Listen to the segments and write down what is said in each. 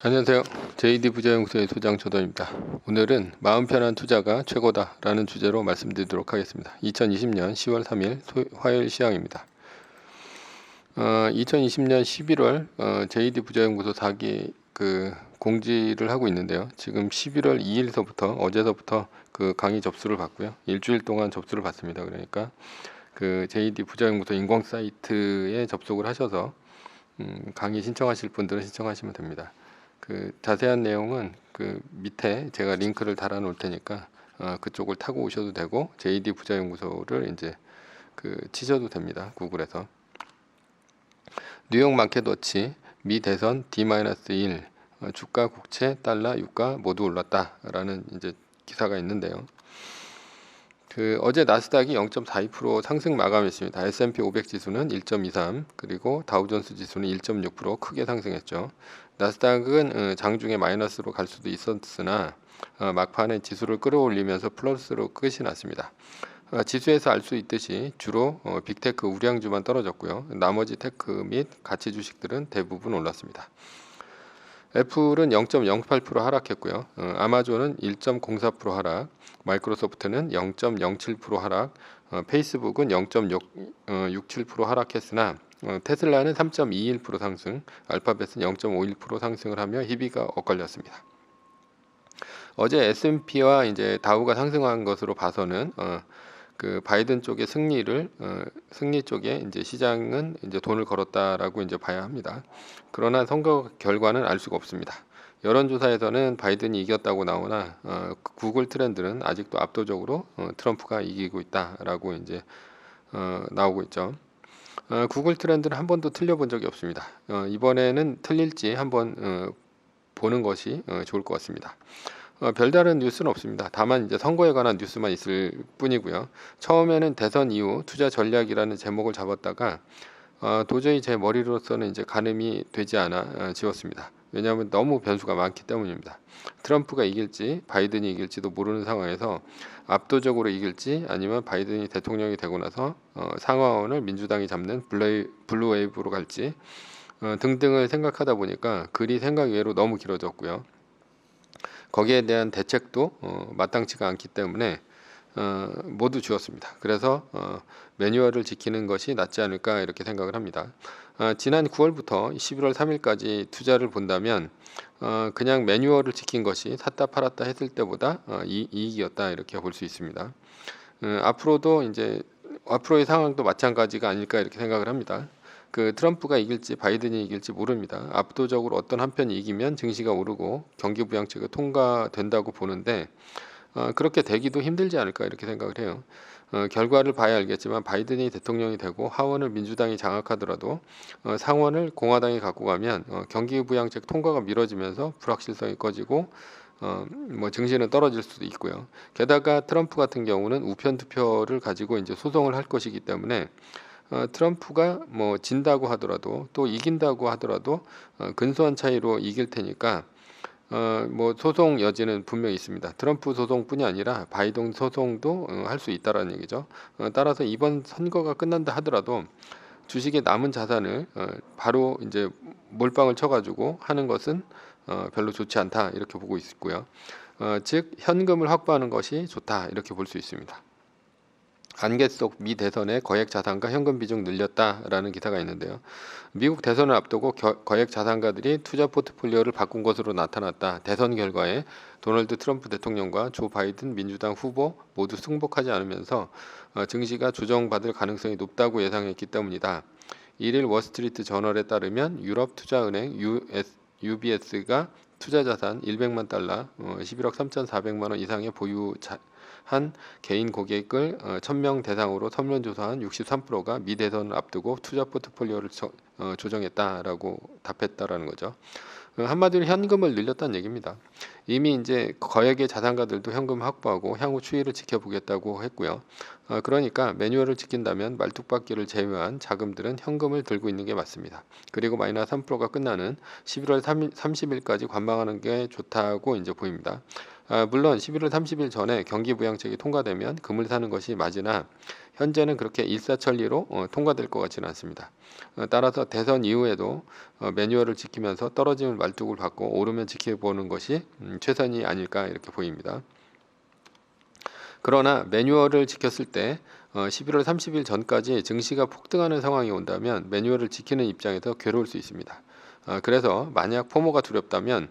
안녕하세요. JD 부자연구소의 소장 조던입니다. 오늘은 마음 편한 투자가 최고다 라는 주제로 말씀드리도록 하겠습니다. 2020년 10월 3일 화요일 시황입니다. 2020년 11월 JD 부자연구소 4기 공지를 하고 있는데요. 지금 11월 2일서부터 어제서부터 그 강의 접수를 받고요. 일주일 동안 접수를 받습니다. 그러니까 그 JD 부자연구소 인공 사이트에 접속을 하셔서 강의 신청하실 분들은 신청하시면 됩니다. 그 자세한 내용은 그 밑에 제가 링크를 달아 놓을 테니까 그쪽을 타고 오셔도 되고 JD 부자연구소를 이제 그 치셔도 됩니다. 구글에서. 뉴욕 마켓워치 미 대선 D-1 주가 국채 달러 유가 모두 올랐다라는 이제 기사가 있는데요. 그 어제 나스닥이 0.42% 상승 마감했습니다. S&P 500 지수는 1.23 그리고 다우존스 지수는 1.6% 크게 상승했죠. 나스닥은 장중에 마이너스로 갈 수도 있었으나 막판에 지수를 끌어올리면서 플러스로 끝이 났습니다. 지수에서 알 수 있듯이 주로 빅테크 우량주만 떨어졌고요. 나머지 테크 및 가치 주식들은 대부분 올랐습니다. 애플은 0.08% 하락했고요. 아마존은 1.04% 하락, 마이크로소프트는 0.07% 하락, 페이스북은 0.67% 하락했으나 테슬라는 3.21% 상승, 알파벳은 0.51% 상승을 하며 희비가 엇갈렸습니다. 어제 S&P와 이제 다우가 상승한 것으로 봐서는 그 바이든 쪽의 승리 쪽에 이제 시장은 이제 돈을 걸었다라고 이제 봐야 합니다. 그러나 선거 결과는 알 수가 없습니다. 여론조사에서는 바이든이 이겼다고 나오나 구글 트렌드는 아직도 압도적으로 트럼프가 이기고 있다라고 이제 나오고 있죠. 구글 트렌드는 한 번도 틀려본 적이 없습니다. 이번에는 틀릴지 한번 보는 것이 좋을 것 같습니다. 별다른 뉴스는 없습니다. 다만 이제 선거에 관한 뉴스만 있을 뿐이고요. 처음에는 대선 이후 투자 전략이라는 제목을 잡았다가 도저히 제 머리로서는 이제 가늠이 되지 않아 지웠습니다. 왜냐하면 너무 변수가 많기 때문입니다. 트럼프가 이길지 바이든이 이길지도 모르는 상황에서 압도적으로 이길지 아니면 바이든이 대통령이 되고 나서 상하원을 민주당이 잡는 블루 웨이브로 갈지 등등을 생각하다 보니까 글이 생각 외로 너무 길어졌고요. 거기에 대한 대책도 마땅치가 않기 때문에 모두 지웠습니다. 그래서 매뉴얼을 지키는 것이 낫지 않을까 이렇게 생각을 합니다. 지난 9월부터 11월 3일까지 투자를 본다면 그냥 매뉴얼을 지킨 것이 샀다 팔았다 했을 때보다 이익이었다 이렇게 볼 수 있습니다. 앞으로도 이제 앞으로의 상황도 마찬가지가 아닐까 이렇게 생각을 합니다. 그 트럼프가 이길지 바이든이 이길지 모릅니다. 압도적으로 어떤 한 편이 이기면 증시가 오르고 경기부양책이 통과된다고 보는데 그렇게 되기도 힘들지 않을까 이렇게 생각을 해요. 결과를 봐야 알겠지만 바이든이 대통령이 되고 하원을 민주당이 장악하더라도 상원을 공화당이 갖고 가면 경기부양책 통과가 미뤄지면서 불확실성이 커지고 뭐 증시는 떨어질 수도 있고요. 게다가 트럼프 같은 경우는 우편 투표를 가지고 이제 소송을 할 것이기 때문에 트럼프가 뭐 진다고 하더라도 또 이긴다고 하더라도 근소한 차이로 이길 테니까 뭐 소송 여지는 분명히 있습니다. 트럼프 소송뿐이 아니라 바이든 소송도 할 수 있다라는 얘기죠. 따라서 이번 선거가 끝난다 하더라도 주식의 남은 자산을 바로 이제 몰빵을 쳐가지고 하는 것은 별로 좋지 않다 이렇게 보고 있고요. 즉 현금을 확보하는 것이 좋다 이렇게 볼 수 있습니다. 안개 속 미 대선의 거액 자산가 현금 비중 늘렸다라는 기사가 있는데요. 미국 대선을 앞두고 거액 자산가들이 투자 포트폴리오를 바꾼 것으로 나타났다. 대선 결과에 도널드 트럼프 대통령과 조 바이든 민주당 후보 모두 승복하지 않으면서 증시가 조정받을 가능성이 높다고 예상했기 때문이다. 1일 월스트리트 저널에 따르면 유럽 투자은행 UBS가 투자 자산 100만 달러, 11억 3,400만 원 이상의 한 개인 고객을 1000명 대상으로 설문조사한 63%가 미 대선을 앞두고 투자 포트폴리오를 조정했다라고 답했다라는 거죠. 한마디로 현금을 늘렸다는 얘기입니다. 이미 이제 거액의 자산가들도 현금 확보하고 향후 추이를 지켜보겠다고 했고요. 그러니까 매뉴얼을 지킨다면 말뚝박기를 제외한 자금들은 현금을 들고 있는 게 맞습니다. 그리고 마이너스 3%가 끝나는 11월 30일까지 관망하는 게 좋다고 이제 보입니다. 물론 11월 30일 전에 경기부양책이 통과되면 금을 사는 것이 맞으나 현재는 그렇게 일사천리로 통과될 것 같지는 않습니다. 따라서 대선 이후에도 매뉴얼을 지키면서 떨어지면 말뚝을 받고 오르면 지켜보는 것이 최선이 아닐까 이렇게 보입니다. 그러나 매뉴얼을 지켰을 때 11월 30일 전까지 증시가 폭등하는 상황이 온다면 매뉴얼을 지키는 입장에서 괴로울 수 있습니다. 그래서 만약 포모가 두렵다면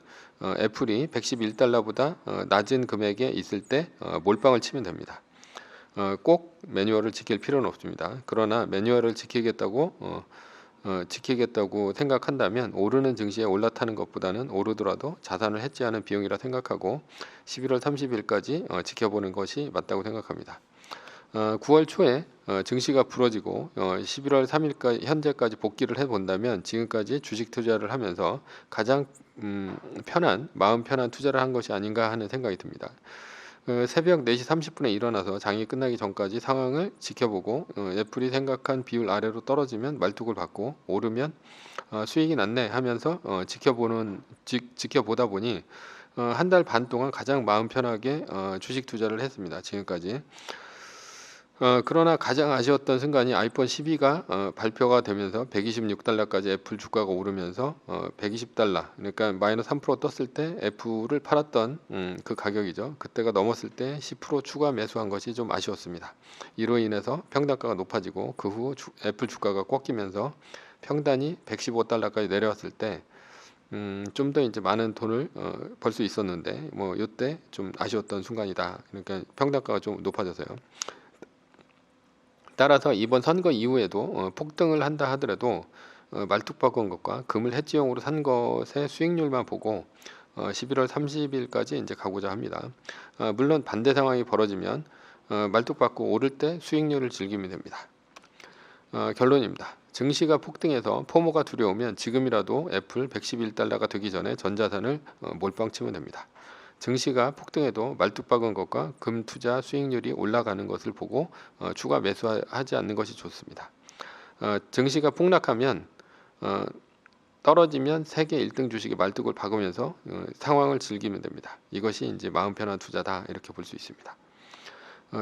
애플이 111달러보다 낮은 금액에 있을 때 몰빵을 치면 됩니다. 꼭 매뉴얼을 지킬 필요는 없습니다. 그러나 매뉴얼을 지키겠다고 생각한다면 오르는 증시에 올라타는 것보다는 오르더라도 자산을 해지하는 비용이라 생각하고 11월 30일까지 지켜보는 것이 맞다고 생각합니다. 9월 초에 증시가 부러지고 11월 3일까지 현재까지 복귀를 해본다면 지금까지 주식 투자를 하면서 가장 마음 편한 투자를 한 것이 아닌가 하는 생각이 듭니다. 새벽 4시 30분에 일어나서 장이 끝나기 전까지 상황을 지켜보고 애플이 생각한 비율 아래로 떨어지면 말뚝을 받고 오르면 수익이 났네 하면서 지켜보다 보니 한 달 반 동안 가장 마음 편하게 주식 투자를 했습니다. 지금까지. 그러나 가장 아쉬웠던 순간이 아이폰 12가 발표가 되면서 126달러까지 애플 주가가 오르면서 120달러 그러니까 마이너스 3% 떴을 때 애플을 팔았던 그 가격이죠. 그때가 넘었을 때 10% 추가 매수한 것이 좀 아쉬웠습니다. 이로 인해서 평단가가 높아지고 그 후 애플 주가가 꺾이면서 평단이 115달러까지 내려왔을 때 좀 더 이제 많은 돈을 벌 수 있었는데 뭐 이때 좀 아쉬웠던 순간이다. 그러니까 평단가가 좀 높아져서요. 따라서 이번 선거 이후에도 폭등을 한다 하더라도 말뚝 박은 것과 금을 해지용으로 산 것의 수익률만 보고 11월 30일까지 이제 가고자 합니다. 물론 반대 상황이 벌어지면 말뚝 받고 오를 때 수익률을 즐기면 됩니다. 결론입니다. 증시가 폭등해서 포모가 두려우면 지금이라도 애플 111달러가 되기 전에 전자산을 몰빵 치면 됩니다. 증시가 폭등해도 말뚝 박은 것과 금 투자 수익률이 올라가는 것을 보고 추가 매수하지 않는 것이 좋습니다. 증시가 폭락하면 떨어지면 세계 1등 주식의 말뚝을 박으면서 상황을 즐기면 됩니다. 이것이 이제 마음 편한 투자다 이렇게 볼 수 있습니다.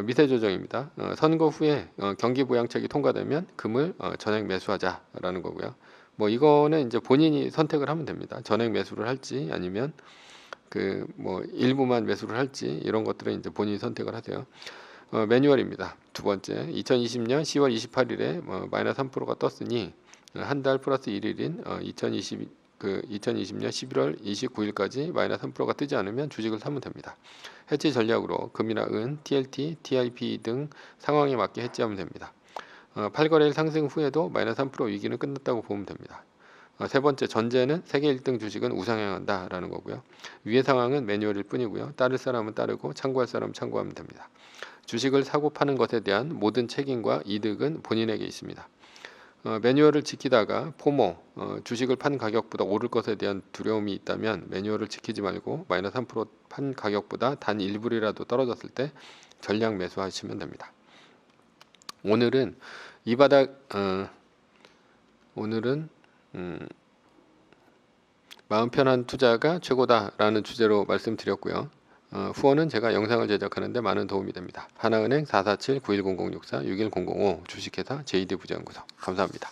미세 조정입니다. 선거 후에 경기 부양책이 통과되면 금을 전액 매수하자라는 거고요. 뭐 이거는 이제 본인이 선택을 하면 됩니다. 전액 매수를 할지 아니면 일부만 매수를 할지 이런 것들은 이제 본인이 선택을 하세요. 매뉴얼입니다. 두 번째, 2020년 10월 28일에 마이너스 3%가 떴으니 한 달 플러스 1일인 2020년 11월 29일까지 마이너스 3%가 뜨지 않으면 주식을 사면 됩니다. 해지 전략으로 금이나 은, TLT, TIP 등 상황에 맞게 해지하면 됩니다. 8거래일 상승 후에도 마이너스 3% 위기는 끝났다고 보면 됩니다. 세 번째, 전제는 세계 1등 주식은 우상향한다 라는 거고요. 위의 상황은 매뉴얼일 뿐이고요. 따를 사람은 따르고 참고할 사람은 참고하면 됩니다. 주식을 사고 파는 것에 대한 모든 책임과 이득은 본인에게 있습니다. 매뉴얼을 지키다가 포모, 주식을 판 가격보다 오를 것에 대한 두려움이 있다면 매뉴얼을 지키지 말고 마이너스 3% 판 가격보다 단 1불이라도 떨어졌을 때 전량 매수하시면 됩니다. 오늘은 이 바닥 마음 편한 투자가 최고다라는 주제로 말씀드렸고요. 후원은 제가 영상을 제작하는데 많은 도움이 됩니다. 하나은행 447-910064-61005 주식회사 JD부자연구소 감사합니다.